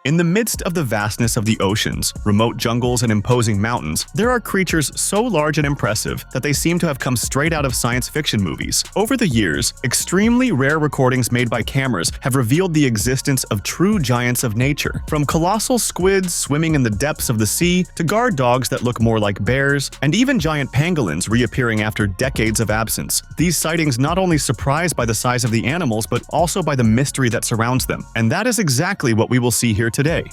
In the midst of the vastness of the oceans, remote jungles, and imposing mountains, there are creatures so large and impressive that they seem to have come straight out of science fiction movies. Over the years, extremely rare recordings made by cameras have revealed the existence of true giants of nature. From colossal squids swimming in the depths of the sea, to guard dogs that look more like bears, and even giant pangolins reappearing after decades of absence. These sightings not only surprise by the size of the animals, but also by the mystery that surrounds them. And that is exactly what we will see here today.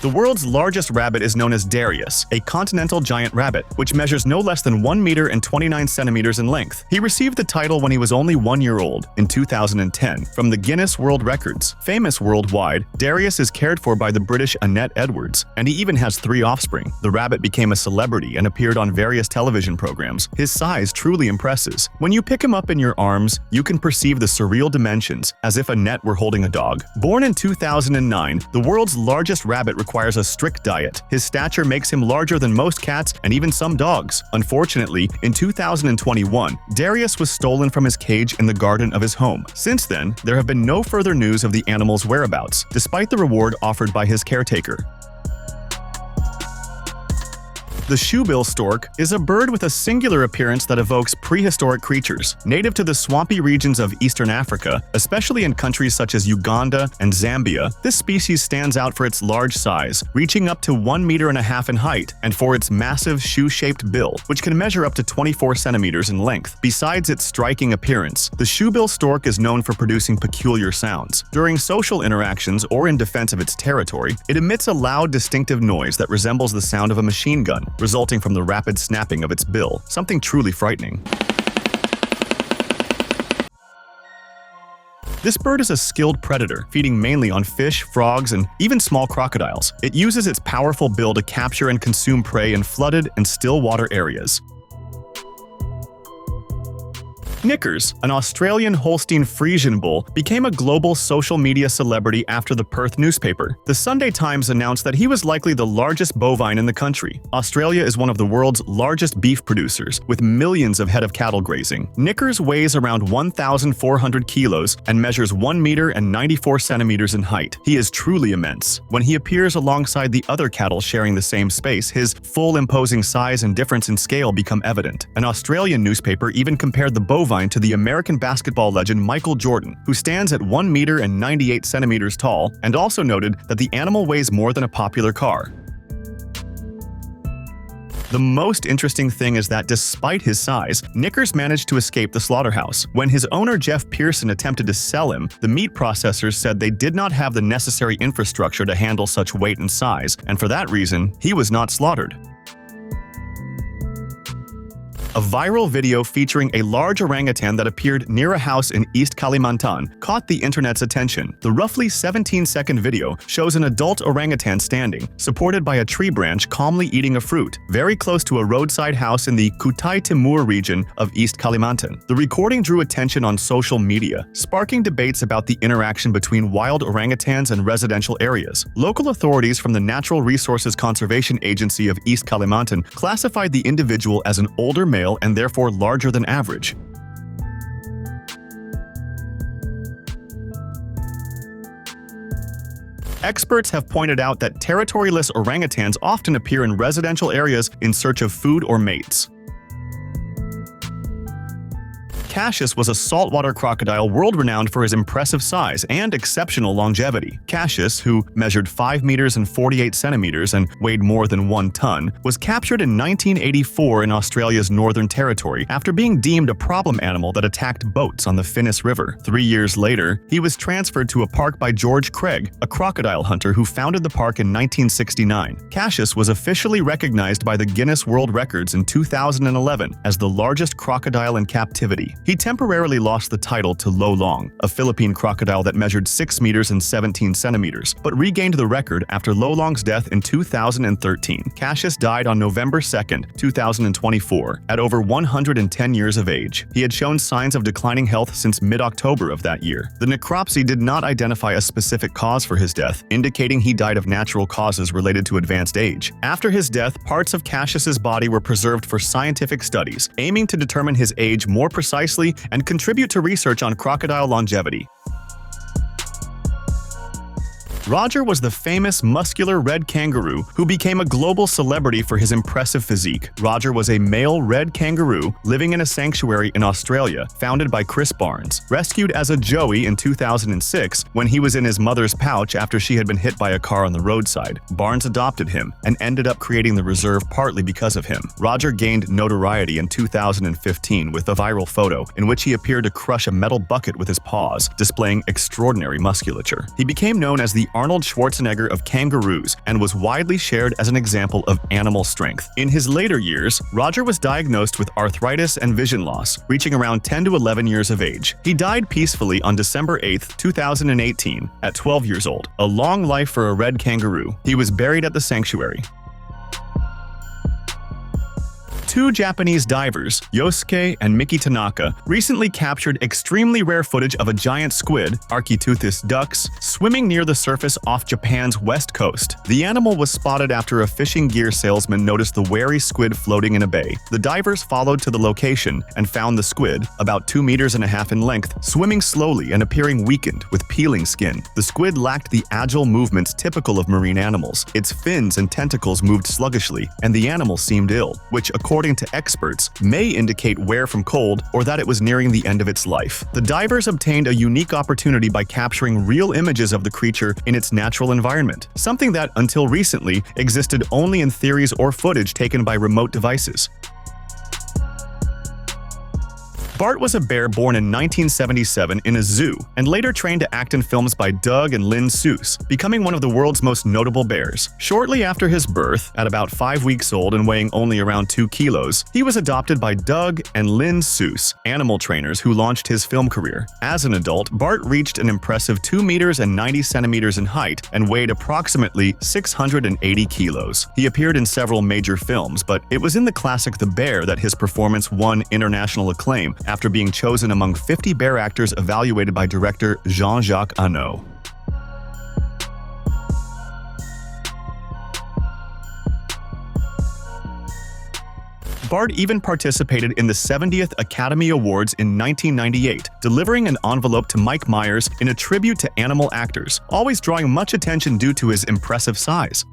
The world's largest rabbit is known as Darius, a continental giant rabbit, which measures no less than 1 meter and 29 centimeters in length. He received the title when he was only 1 year old, in 2010, from the Guinness World Records. Famous worldwide, Darius is cared for by the British Annette Edwards, and he even has 3 offspring. The rabbit became a celebrity and appeared on various television programs. His size truly impresses. When you pick him up in your arms, you can perceive the surreal dimensions, as if Annette were holding a dog. Born in 2009, the world's largest rabbit requires a strict diet. His stature makes him larger than most cats and even some dogs. Unfortunately, in 2021, Darius was stolen from his cage in the garden of his home. Since then, there have been no further news of the animal's whereabouts, despite the reward offered by his caretaker. The Shoebill Stork is a bird with a singular appearance that evokes prehistoric creatures. Native to the swampy regions of eastern Africa, especially in countries such as Uganda and Zambia, this species stands out for its large size, reaching up to 1.5 meters in height, and for its massive shoe-shaped bill, which can measure up to 24 centimeters in length. Besides its striking appearance, the Shoebill Stork is known for producing peculiar sounds. During social interactions or in defense of its territory, it emits a loud, distinctive noise that resembles the sound of a machine gun, resulting from the rapid snapping of its bill, something truly frightening. This bird is a skilled predator, feeding mainly on fish, frogs, and even small crocodiles. It uses its powerful bill to capture and consume prey in flooded and still water areas. Knickers, an Australian Holstein Friesian bull, became a global social media celebrity after the Perth newspaper. The Sunday Times announced that he was likely the largest bovine in the country. Australia is one of the world's largest beef producers, with millions of head of cattle grazing. Knickers weighs around 1,400 kilos and measures 1 meter and 94 centimeters in height. He is truly immense. When he appears alongside the other cattle sharing the same space, his full imposing size and difference in scale become evident. An Australian newspaper even compared the bovine to the American basketball legend Michael Jordan, who stands at 1 meter and 98 centimeters tall, and also noted that the animal weighs more than a popular car. The most interesting thing is that despite his size, Knickers managed to escape the slaughterhouse. When his owner Jeff Pearson attempted to sell him, the meat processors said they did not have the necessary infrastructure to handle such weight and size, and for that reason, he was not slaughtered. A viral video featuring a large orangutan that appeared near a house in East Kalimantan caught the internet's attention. The roughly 17-second video shows an adult orangutan standing, supported by a tree branch, calmly eating a fruit, very close to a roadside house in the Kutai Timur region of East Kalimantan. The recording drew attention on social media, sparking debates about the interaction between wild orangutans and residential areas. Local authorities from the Natural Resources Conservation Agency of East Kalimantan classified the individual as an older male and therefore larger than average. Experts have pointed out that territoryless orangutans often appear in residential areas in search of food or mates. Cassius was a saltwater crocodile world-renowned for his impressive size and exceptional longevity. Cassius, who measured 5 meters and 48 centimeters and weighed more than 1 ton, was captured in 1984 in Australia's Northern Territory after being deemed a problem animal that attacked boats on the Finnis River. 3 years later, he was transferred to a park by George Craig, a crocodile hunter who founded the park in 1969. Cassius was officially recognized by the Guinness World Records in 2011 as the largest crocodile in captivity. He temporarily lost the title to Lo Long, a Philippine crocodile that measured 6 meters and 17 centimeters, but regained the record after Lo Long's death in 2013. Cassius died on November 2, 2024, at over 110 years of age. He had shown signs of declining health since mid-October of that year. The necropsy did not identify a specific cause for his death, indicating he died of natural causes related to advanced age. After his death, parts of Cassius's body were preserved for scientific studies, aiming to determine his age more precisely and contribute to research on crocodile longevity. Roger was the famous muscular red kangaroo who became a global celebrity for his impressive physique. Roger was a male red kangaroo living in a sanctuary in Australia, founded by Chris Barnes. Rescued as a joey in 2006 when he was in his mother's pouch after she had been hit by a car on the roadside. Barnes adopted him and ended up creating the reserve partly because of him. Roger gained notoriety in 2015 with a viral photo in which he appeared to crush a metal bucket with his paws, displaying extraordinary musculature. He became known as the Arnold Schwarzenegger of kangaroos and was widely shared as an example of animal strength. In his later years, Roger was diagnosed with arthritis and vision loss, reaching around 10 to 11 years of age. He died peacefully on December 8, 2018, at 12 years old. A long life for a red kangaroo. He was buried at the sanctuary. Two Japanese divers, Yosuke and Miki Tanaka, recently captured extremely rare footage of a giant squid, Architeuthis dux, swimming near the surface off Japan's west coast. The animal was spotted after a fishing gear salesman noticed the wary squid floating in a bay. The divers followed to the location and found the squid, about 2.5 meters in length, swimming slowly and appearing weakened with peeling skin. The squid lacked the agile movements typical of marine animals. Its fins and tentacles moved sluggishly, and the animal seemed ill, which, according to experts, may indicate wear from cold or that it was nearing the end of its life. The divers obtained a unique opportunity by capturing real images of the creature in its natural environment, something that, until recently, existed only in theories or footage taken by remote devices. Bart was a bear born in 1977 in a zoo and later trained to act in films by Doug and Lynn Seuss, becoming one of the world's most notable bears. Shortly after his birth, at about 5 weeks old and weighing only around 2 kilos, he was adopted by Doug and Lynn Seuss, animal trainers who launched his film career. As an adult, Bart reached an impressive 2 meters and 90 centimeters in height and weighed approximately 680 kilos. He appeared in several major films, but it was in the classic The Bear that his performance won international acclaim, after being chosen among 50 bear actors evaluated by director Jean-Jacques Annaud. Bart even participated in the 70th Academy Awards in 1998, delivering an envelope to Mike Myers in a tribute to animal actors, always drawing much attention due to his impressive size.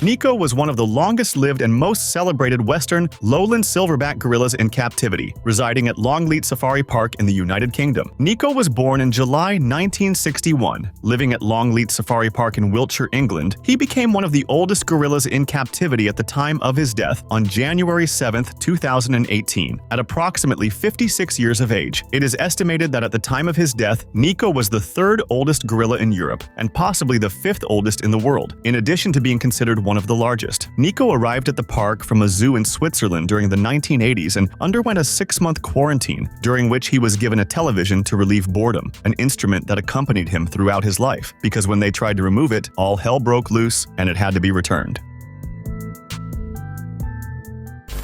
Nico was one of the longest-lived and most celebrated western lowland silverback gorillas in captivity, residing at Longleat Safari Park in the United Kingdom. Nico was born in July 1961. Living at Longleat Safari Park in Wiltshire, England, he became one of the oldest gorillas in captivity at the time of his death on January 7, 2018, at approximately 56 years of age. It is estimated that at the time of his death, Nico was the third oldest gorilla in Europe and possibly the fifth oldest in the world, in addition to being considered one of the largest. Nico arrived at the park from a zoo in Switzerland during the 1980s and underwent a 6-month quarantine, during which he was given a television to relieve boredom, an instrument that accompanied him throughout his life, because when they tried to remove it, all hell broke loose and it had to be returned.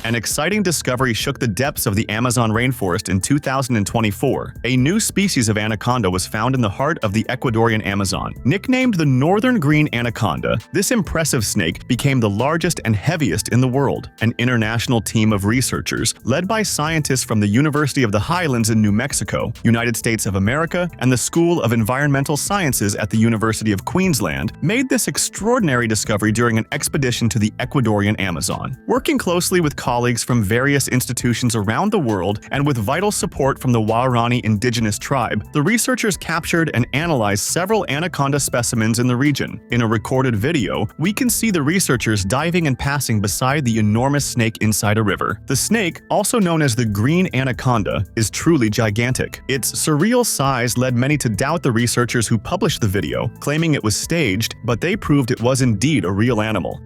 An exciting discovery shook the depths of the Amazon rainforest in 2024. A new species of anaconda was found in the heart of the Ecuadorian Amazon. Nicknamed the Northern Green Anaconda, this impressive snake became the largest and heaviest in the world. An international team of researchers, led by scientists from the University of the Highlands in New Mexico, United States of America, and the School of Environmental Sciences at the University of Queensland, made this extraordinary discovery during an expedition to the Ecuadorian Amazon. Working closely with colleagues from various institutions around the world and with vital support from the Waorani indigenous tribe, the researchers captured and analyzed several anaconda specimens in the region. In a recorded video, we can see the researchers diving and passing beside the enormous snake inside a river. The snake, also known as the green anaconda, is truly gigantic. Its surreal size led many to doubt the researchers who published the video, claiming it was staged, but they proved it was indeed a real animal.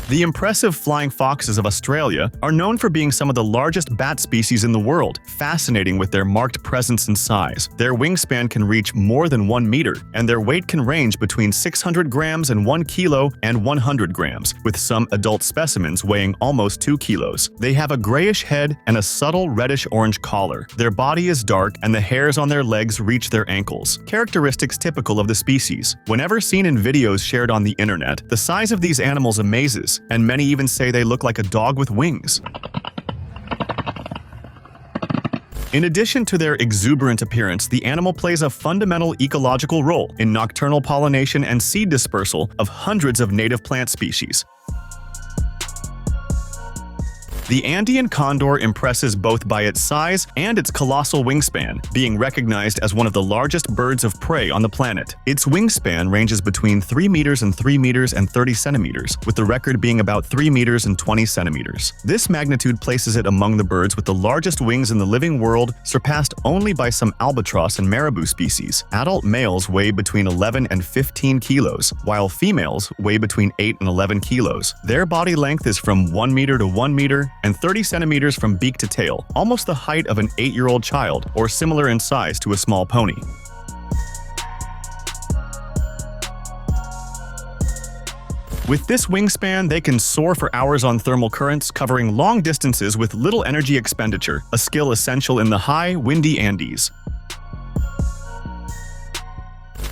The impressive flying foxes of Australia are known for being some of the largest bat species in the world, fascinating with their marked presence and size. Their wingspan can reach more than 1 meter, and their weight can range between 600 grams and 1 kilo and 100 grams, with some adult specimens weighing almost 2 kilos. They have a grayish head and a subtle reddish-orange collar. Their body is dark, and the hairs on their legs reach their ankles, characteristics typical of the species. Whenever seen in videos shared on the internet, the size of these animals amazes, and many even say they look like a dog with wings. In addition to their exuberant appearance, the animal plays a fundamental ecological role in nocturnal pollination and seed dispersal of hundreds of native plant species. The Andian Condor impresses both by its size and its colossal wingspan, being recognized as one of the largest birds of prey on the planet. Its wingspan ranges between 3 meters and 3 meters and 30 centimeters, with the record being about 3 meters and 20 centimeters. This magnitude places it among the birds with the largest wings in the living world, surpassed only by some albatross and marabou species. Adult males weigh between 11 and 15 kilos, while females weigh between 8 and 11 kilos. Their body length is from 1 meter to 1 meter, and 30 centimeters from beak to tail, almost the height of an 8-year-old child, or similar in size to a small pony. With this wingspan, they can soar for hours on thermal currents, covering long distances with little energy expenditure, a skill essential in the high, windy Andes.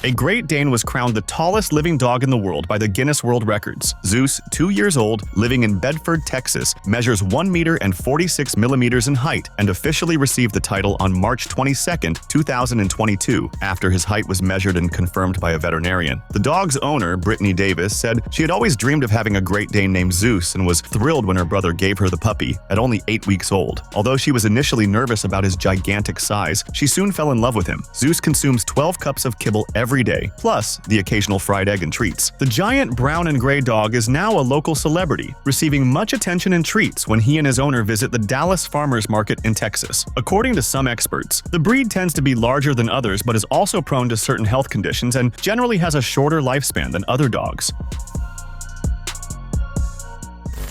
A Great Dane was crowned the tallest living dog in the world by the Guinness World Records. Zeus, 2 years old, living in Bedford, Texas, measures 1 meter and 46 millimeters in height and officially received the title on March 22, 2022, after his height was measured and confirmed by a veterinarian. The dog's owner, Brittany Davis, said she had always dreamed of having a Great Dane named Zeus and was thrilled when her brother gave her the puppy at only 8 weeks old. Although she was initially nervous about his gigantic size, she soon fell in love with him. Zeus consumes 12 cups of kibble every day, plus the occasional fried egg and treats. The giant brown and gray dog is now a local celebrity, receiving much attention and treats when he and his owner visit the Dallas Farmers Market in Texas. According to some experts, the breed tends to be larger than others but is also prone to certain health conditions and generally has a shorter lifespan than other dogs.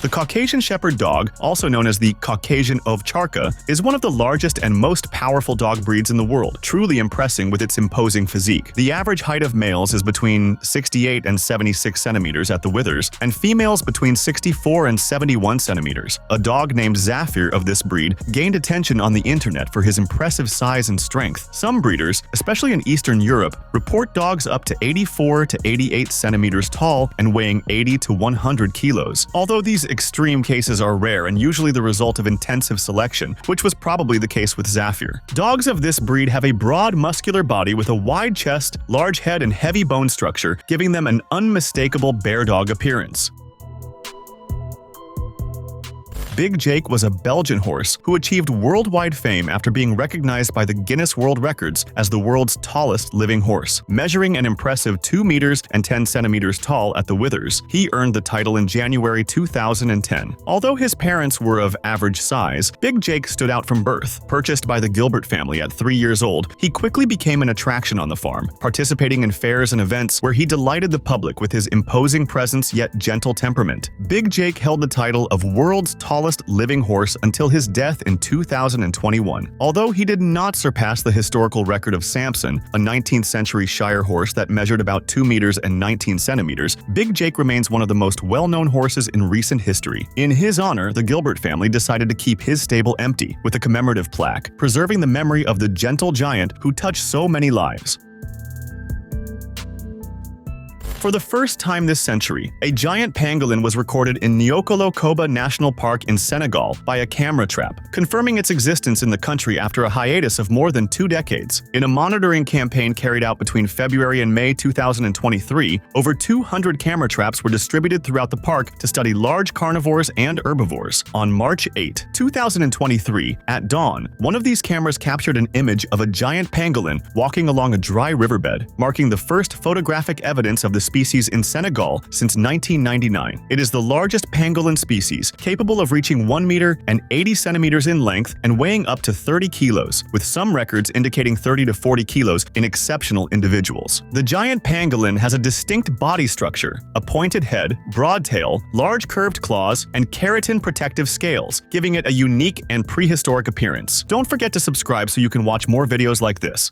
The Caucasian Shepherd Dog, also known as the Caucasian Ovcharka, is one of the largest and most powerful dog breeds in the world, truly impressing with its imposing physique. The average height of males is between 68 and 76 centimeters at the withers, and females between 64 and 71 centimeters. A dog named Zafir of this breed gained attention on the internet for his impressive size and strength. Some breeders, especially in Eastern Europe, report dogs up to 84 to 88 centimeters tall and weighing 80 to 100 kilos. Although these extreme cases are rare and usually the result of intensive selection, which was probably the case with Zafir. Dogs of this breed have a broad, muscular body with a wide chest, large head, and heavy bone structure, giving them an unmistakable bear dog appearance. Big Jake was a Belgian horse who achieved worldwide fame after being recognized by the Guinness World Records as the world's tallest living horse. Measuring an impressive 2 meters and 10 centimeters tall at the withers, he earned the title in January 2010. Although his parents were of average size, Big Jake stood out from birth. Purchased by the Gilbert family at 3 years old, he quickly became an attraction on the farm, participating in fairs and events where he delighted the public with his imposing presence yet gentle temperament. Big Jake held the title of world's tallest living horse until his death in 2021. Although he did not surpass the historical record of Samson, a 19th century Shire horse that measured about 2 meters and 19 centimeters, Big Jake remains one of the most well-known horses in recent history. In his honor, the Gilbert family decided to keep his stable empty, with a commemorative plaque, preserving the memory of the gentle giant who touched so many lives. For the first time this century, a giant pangolin was recorded in Niokolo-Koba National Park in Senegal by a camera trap, confirming its existence in the country after a hiatus of more than 2 decades. In a monitoring campaign carried out between February and May 2023, over 200 camera traps were distributed throughout the park to study large carnivores and herbivores. On March 8, 2023, at dawn, one of these cameras captured an image of a giant pangolin walking along a dry riverbed, marking the first photographic evidence of the species in Senegal since 1999. It is the largest pangolin species, capable of reaching 1 meter and 80 centimeters in length and weighing up to 30 kilos, with some records indicating 30 to 40 kilos in exceptional individuals. The giant pangolin has a distinct body structure, a pointed head, broad tail, large curved claws, and keratin protective scales, giving it a unique and prehistoric appearance. Don't forget to subscribe so you can watch more videos like this.